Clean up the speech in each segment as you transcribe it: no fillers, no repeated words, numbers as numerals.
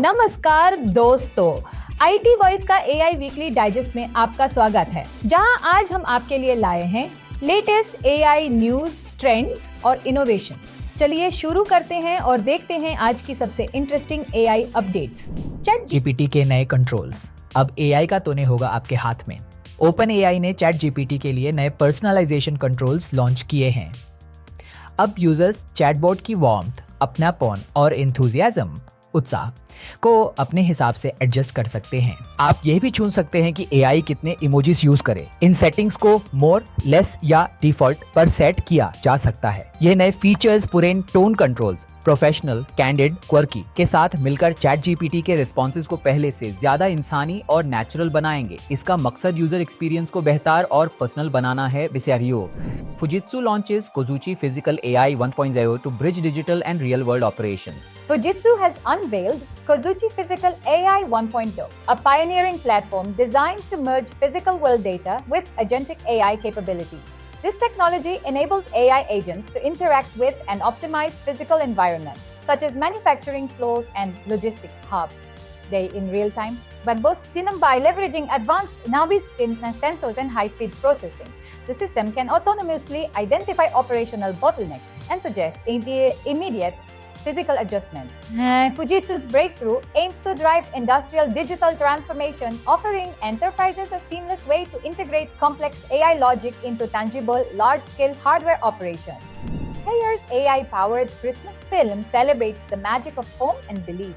नमस्कार दोस्तों, IT voice का एआई वीकली डाइजेस्ट में आपका स्वागत है, जहां आज हम आपके लिए लाए हैं लेटेस्ट एआई न्यूज, ट्रेंड्स और इनोवेशंस। चलिए शुरू करते हैं और देखते हैं आज की सबसे interesting AI updates. Chat GPT के नए कंट्रोल्स। अब एआई का तोने होगा आपके हाथ में। ओपन एआई ने चैट जीपीटी के लिए नए पर्सनलाइजेशन कंट्रोल्स लॉन्च किए हैं। अब यूजर्स चैटबॉट की वार्मथ, अपनापन और एंथुसियाज्म, उत्साह को अपने हिसाब से एडजस्ट कर सकते हैं। आप यह भी चुन सकते हैं कि एआई कितने इमोजीज यूज करे। इन सेटिंग्स को मोर, लेस या डिफॉल्ट पर सेट किया जा सकता है। ये नए फीचर्स पूरे tone controls, professional, candid, quirky के साथ मिलकर चैट जीपीटी के रिस्पॉन्सेज को पहले से ज्यादा इंसानी और नेचुरल बनाएंगे। इसका मकसद यूजर एक्सपीरियंस को बेहतर और पर्सनल बनाना है। बिसारियो Fujitsu launches Kozuchi Physical AI 1.0 to bridge digital and real-world operations. Fujitsu has unveiled Kozuchi Physical AI 1.0, a pioneering platform designed to merge physical world data with agentic AI capabilities. This technology enables AI agents to interact with and optimize physical environments, such as manufacturing flows and logistics hubs, in real time, by leveraging advanced Navi sensors and high-speed processing. The system can autonomously identify operational bottlenecks and suggest immediate physical adjustments. Fujitsu's breakthrough aims to drive industrial digital transformation, offering enterprises a seamless way to integrate complex AI logic into tangible, large-scale hardware operations. Haire's AI-powered Christmas film celebrates the magic of home and belief.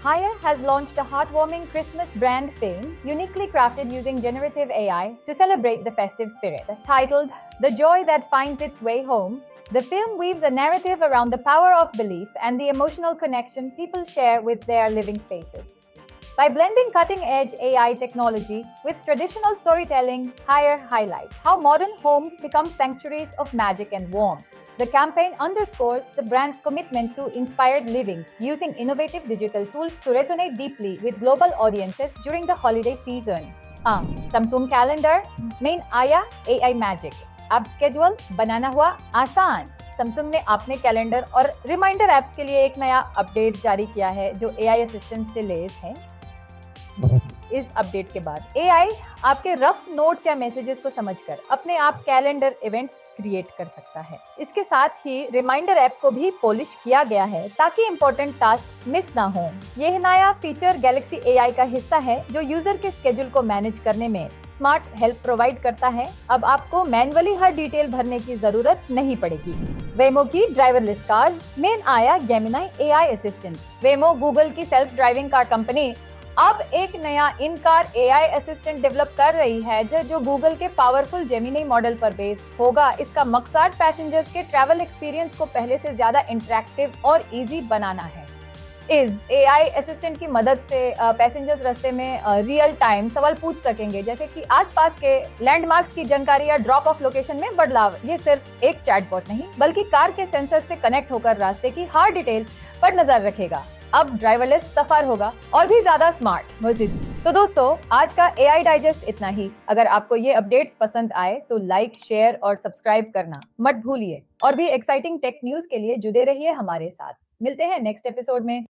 Haier has launched a heartwarming Christmas brand film, uniquely crafted using generative AI to celebrate the festive spirit. Titled The Joy That Finds Its Way Home, the film weaves a narrative around the power of belief and the emotional connection people share with their living spaces. By blending cutting-edge AI technology with traditional storytelling, Haier highlights how modern homes become sanctuaries of magic and warmth. The campaign underscores the brand's commitment to inspired living, using innovative digital tools to resonate deeply with global audiences during the holiday season. Samsung Calendar में आया AI Magic. अब schedule बनाना हुआ आसान। Samsung ने अपने calendar और reminder apps के लिए एक नया अपडेट जारी किया है, जो AI असिस्टेंट से लैस है। इस अपडेट के बाद AI आपके रफ नोट्स या मैसेजेस को समझकर अपने आप कैलेंडर इवेंट्स क्रिएट कर सकता है। इसके साथ ही रिमाइंडर ऐप को भी पॉलिश किया गया है ताकि इंपॉर्टेंट टास्क मिस ना हो। यह नया फीचर गैलेक्सी AI का हिस्सा है, जो यूजर के स्केड्यूल को मैनेज करने में स्मार्ट हेल्प प्रोवाइड करता है। अब आपको मैन्युअली हर डिटेल भरने की जरूरत नहीं पड़ेगी। वेमो की ड्राइवरलेस कार्स में आया Gemini AI असिस्टेंट। वेमो गूगल की सेल्फ ड्राइविंग कार कंपनी अब एक नया इन कार AI असिस्टेंट डेवलप कर रही है, जो गूगल के पावरफुल जेमिनी मॉडल पर बेस्ड होगा। इसका मकसद पैसेंजर्स के ट्रैवल एक्सपीरियंस को पहले से ज्यादा इंटरैक्टिव और इजी बनाना है। इस AI असिस्टेंट की मदद से पैसेंजर्स रास्ते में रियल टाइम सवाल पूछ सकेंगे, जैसे कि आसपास के लैंडमार्क्स की जानकारी या ड्रॉप ऑफ लोकेशन में बदलाव। ये सिर्फ एक चैटबॉट नहीं, बल्कि कार के सेंसर से कनेक्ट होकर रास्ते की हर डिटेल पर नजर रखेगा। अब ड्राइवरलेस सफर होगा और भी ज्यादा स्मार्ट मजीद। तो दोस्तों, आज का AI डाइजेस्ट इतना ही। अगर आपको ये अपडेट्स पसंद आए तो लाइक, शेयर और सब्सक्राइब करना मत भूलिए। और भी एक्साइटिंग टेक न्यूज के लिए जुड़े रहिए हमारे साथ। मिलते हैं नेक्स्ट एपिसोड में।